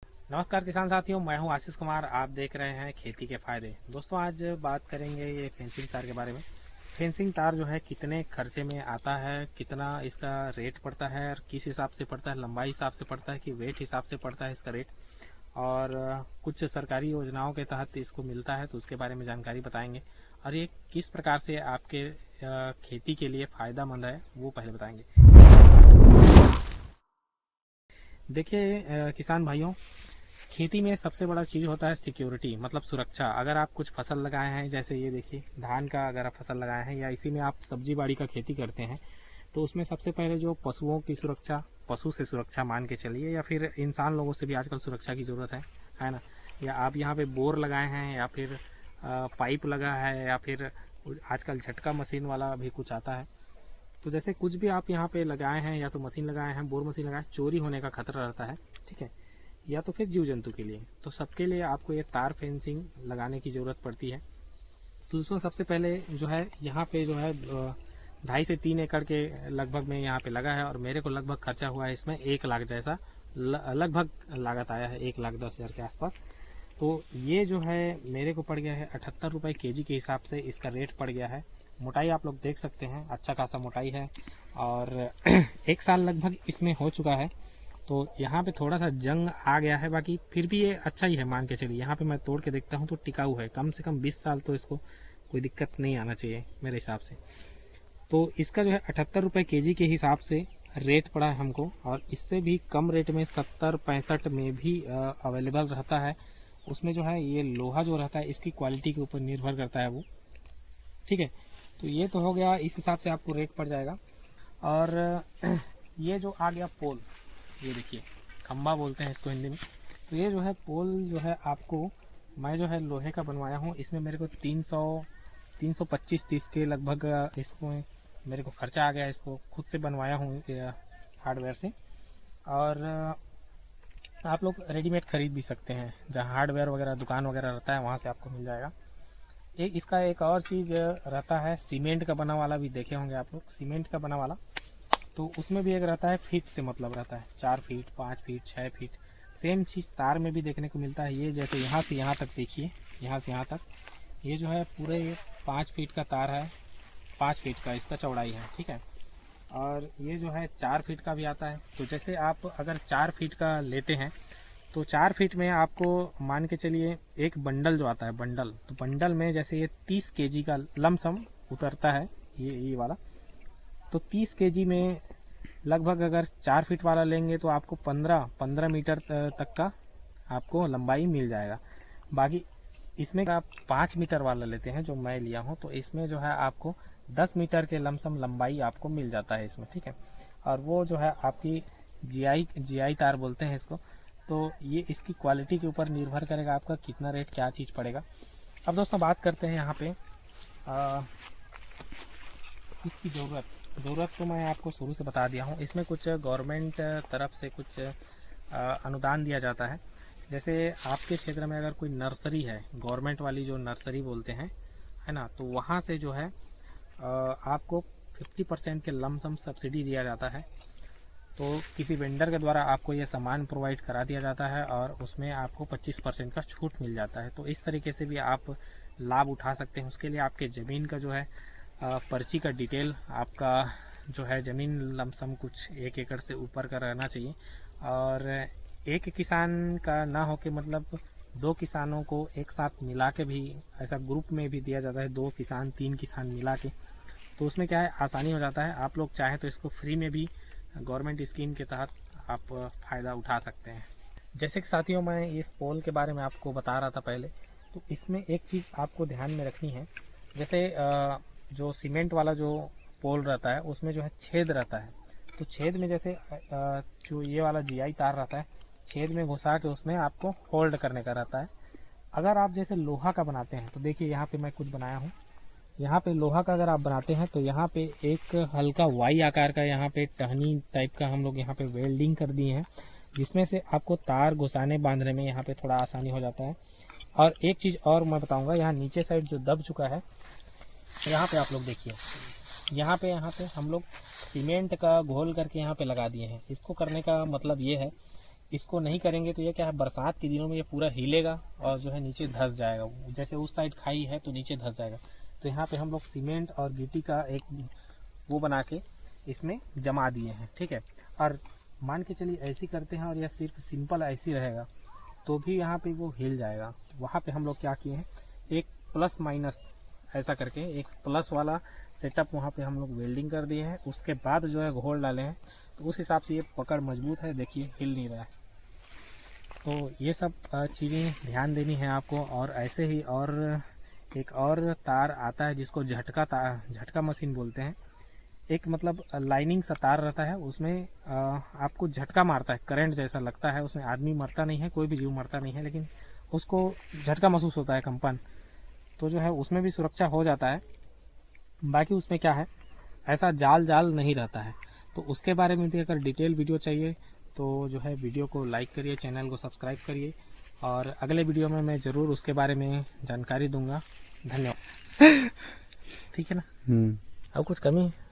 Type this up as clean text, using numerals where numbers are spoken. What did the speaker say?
नमस्कार किसान साथियों, मैं हूं आशीष कुमार। आप देख रहे हैं खेती के फायदे। दोस्तों, आज बात करेंगे ये फेंसिंग तार के बारे में। फेंसिंग तार जो है कितने खर्चे में आता है, कितना इसका रेट पड़ता है और किस हिसाब से पड़ता है, लंबाई हिसाब से पड़ता है कि वेट हिसाब से पड़ता है इसका रेट, और कुछ सरकारी योजनाओं के तहत इसको मिलता है तो उसके बारे में जानकारी बताएंगे। और ये किस प्रकार से आपके खेती के लिए फ़ायदेमंद है वो पहले बताएंगे। देखिए किसान भाइयों, खेती में सबसे बड़ा चीज़ होता है सिक्योरिटी, मतलब सुरक्षा। अगर आप कुछ फसल लगाए हैं, जैसे ये देखिए धान का अगर आप फसल लगाए हैं या इसी में आप सब्जी बाड़ी का खेती करते हैं, तो उसमें सबसे पहले जो पशुओं की सुरक्षा, पशु से सुरक्षा मान के चलिए, या फिर इंसान लोगों से भी आजकल सुरक्षा की ज़रूरत है ना। या आप यहाँ पे बोर लगाए हैं या फिर पाइप लगा है या फिर आजकल झटका मशीन वाला भी कुछ आता है। तो जैसे कुछ भी आप यहाँ पे लगाए हैं, या तो मशीन लगाए हैं, बोर मशीन लगाए, चोरी होने का खतरा रहता है, ठीक है, या तो फिर जीव जंतु के लिए। तो सबके लिए आपको ये तार फेंसिंग लगाने की ज़रूरत पड़ती है। तो उसमें सबसे पहले जो है यहाँ पे जो है 2.5 से 3 एकड़ के लगभग में यहाँ पे लगा है, और मेरे को लगभग खर्चा हुआ है इसमें 1 लाख जैसा, लगभग लागत आया है 1,10,000 के आसपास। तो ये जो है मेरे को पड़ गया है 78 रुपये kg के हिसाब से इसका रेट पड़ गया है। मोटाई आप लोग देख सकते हैं, अच्छा खासा मोटाई है, और 1 साल लगभग इसमें हो चुका है। तो यहाँ पे थोड़ा सा जंग आ गया है, बाकी फिर भी ये अच्छा ही है मान के चलिए। यहाँ पे मैं तोड़ के देखता हूँ तो टिकाऊ है, कम से कम 20 साल तो इसको कोई दिक्कत नहीं आना चाहिए मेरे हिसाब से। तो इसका जो है 78 रुपये kg के हिसाब से रेट पड़ा है हमको, और इससे भी कम रेट में 70-65 में भी अवेलेबल रहता है। उसमें जो है ये लोहा जो रहता है इसकी क्वालिटी के ऊपर निर्भर करता है वो, ठीक है। तो ये तो हो गया, इस हिसाब से आपको रेट पड़ जाएगा। और ये जो आ गया पोल, ये देखिए खम्बा बोलते हैं इसको हिंदी में। तो ये जो है पोल जो है आपको मैं जो है लोहे का बनवाया हूँ। इसमें मेरे को 325-30 के लगभग इसको मेरे को खर्चा आ गया। इसको खुद से बनवाया हूँ हार्डवेयर से, और आप लोग रेडीमेड ख़रीद भी सकते हैं, जहाँ हार्डवेयर वगैरह दुकान वगैरह रहता है वहाँ से आपको मिल जाएगा। इसका एक और चीज़ रहता है, सीमेंट का बना वाला भी देखे होंगे आप लोग, सीमेंट का बना वाला। तो उसमें भी एक रहता है फीट से मतलब रहता है, 4 फीट 5 फीट 6 फीट। सेम चीज़ तार में भी देखने को मिलता है। ये जैसे यहाँ से यहाँ तक देखिए, यहाँ से यहाँ तक ये जो है पूरे 5 फीट का तार है, 5 फीट का इसका चौड़ाई है, ठीक है। और ये जो है 4 फीट का भी आता है। तो जैसे आप अगर 4 फीट का लेते हैं तो 4 फीट में आपको मान के चलिए एक बंडल जो आता है, बंडल, तो बंडल में जैसे ये 30 kg का लमसम उतरता है, ये वाला। तो 30 kg में लगभग अगर 4 फीट वाला लेंगे तो आपको 15 मीटर तक का आपको लंबाई मिल जाएगा। बाकी इसमें आप 5 मीटर वाला लेते हैं जो मैं लिया हूँ, तो इसमें जो है आपको 10 मीटर के लमसम लंबाई आपको मिल जाता है इसमें, ठीक है। और वो जो है आपकी जीआई तार बोलते हैं इसको। तो ये इसकी क्वालिटी के ऊपर निर्भर करेगा आपका कितना रेट, क्या चीज़ पड़ेगा। अब दोस्तों बात करते हैं यहाँ पे इसकी ज़रूरत तो मैं आपको शुरू से बता दिया हूँ। इसमें कुछ गवर्नमेंट तरफ से कुछ अनुदान दिया जाता है। जैसे आपके क्षेत्र में अगर कोई नर्सरी है, गवर्नमेंट वाली जो नर्सरी बोलते हैं, है ना, तो वहाँ से जो है आपको 50% के लमसम सब्सिडी दिया जाता है। तो किसी वेंडर के द्वारा आपको ये सामान प्रोवाइड करा दिया जाता है, और उसमें आपको 25% का छूट मिल जाता है। तो इस तरीके से भी आप लाभ उठा सकते हैं। उसके लिए आपके ज़मीन का जो है पर्ची का डिटेल, आपका जो है ज़मीन लमसम कुछ 1 एकड़ से ऊपर का रहना चाहिए, और एक किसान का ना हो के मतलब 2 किसानों को एक साथ मिला के भी ऐसा ग्रुप में भी दिया जाता है, 2 किसान 3 किसान मिला के। तो उसमें क्या है, आसानी हो जाता है। आप लोग चाहें तो इसको फ्री में भी गवर्नमेंट स्कीम के तहत आप फ़ायदा उठा सकते हैं। जैसे कि साथियों मैं इस पोल के बारे में आपको बता रहा था पहले, तो इसमें एक चीज़ आपको ध्यान में रखनी है। जैसे जो सीमेंट वाला जो पोल रहता है उसमें जो है छेद रहता है, तो छेद में जैसे जो ये वाला जीआई तार रहता है, छेद में घुसा के उसमें आपको होल्ड करने का रहता है। अगर आप जैसे लोहा का बनाते हैं, तो देखिए यहाँ पे मैं कुछ बनाया हूँ। यहाँ पे लोहा का अगर आप बनाते हैं तो यहाँ पे एक हल्का वाई आकार का यहाँ पे टहनी टाइप का हम लोग यहाँ पे वेल्डिंग कर दिए हैं, जिसमें से आपको तार घुसाने बांधने में यहाँ पे थोड़ा आसानी हो जाता है। और एक चीज़ और मैं बताऊँगा, यहाँ नीचे साइड जो दब चुका है, यहाँ पे आप लोग देखिए, यहाँ पे हम लोग सीमेंट का घोल करके यहाँ पे लगा दिए हैं। इसको करने का मतलब ये है इसको नहीं करेंगे तो ये क्या है, बरसात के दिनों में ये पूरा हिलेगा और जो है नीचे धंस जाएगा। जैसे उस साइड खाई है तो नीचे धंस जाएगा। तो यहाँ पे हम लोग सीमेंट और गिट्टी का एक वो बना के इसमें जमा दिए हैं, ठीक है। और मान के चलिए ऐसी करते हैं और यह सिर्फ सिंपल ऐसी रहेगा तो भी यहाँ पे वो हिल जाएगा। वहाँ पे हम लोग क्या किए हैं, एक प्लस माइनस ऐसा करके एक प्लस वाला सेटअप वहाँ पे हम लोग वेल्डिंग कर दिए हैं। उसके बाद जो है घोल डाले हैं, तो उस हिसाब से ये पकड़ मजबूत है, देखिए हिल नहीं रहा है। तो ये सब चीज़ें ध्यान देनी है आपको। और ऐसे ही और एक और तार आता है जिसको झटका मशीन बोलते हैं। एक मतलब लाइनिंग सा तार रहता है, उसमें आपको झटका मारता है, करंट जैसा लगता है। उसमें आदमी मरता नहीं है, कोई भी जीव मरता नहीं है, लेकिन उसको झटका महसूस होता है, कंपन। तो जो है उसमें भी सुरक्षा हो जाता है। बाकी उसमें क्या है, ऐसा जाल नहीं रहता है। तो उसके बारे में भी अगर डिटेल वीडियो चाहिए तो जो है वीडियो को लाइक करिए, चैनल को सब्सक्राइब करिए, और अगले वीडियो में मैं ज़रूर उसके बारे में जानकारी दूंगा। धन्यवाद। ठीक है ना? अब कुछ कमी है?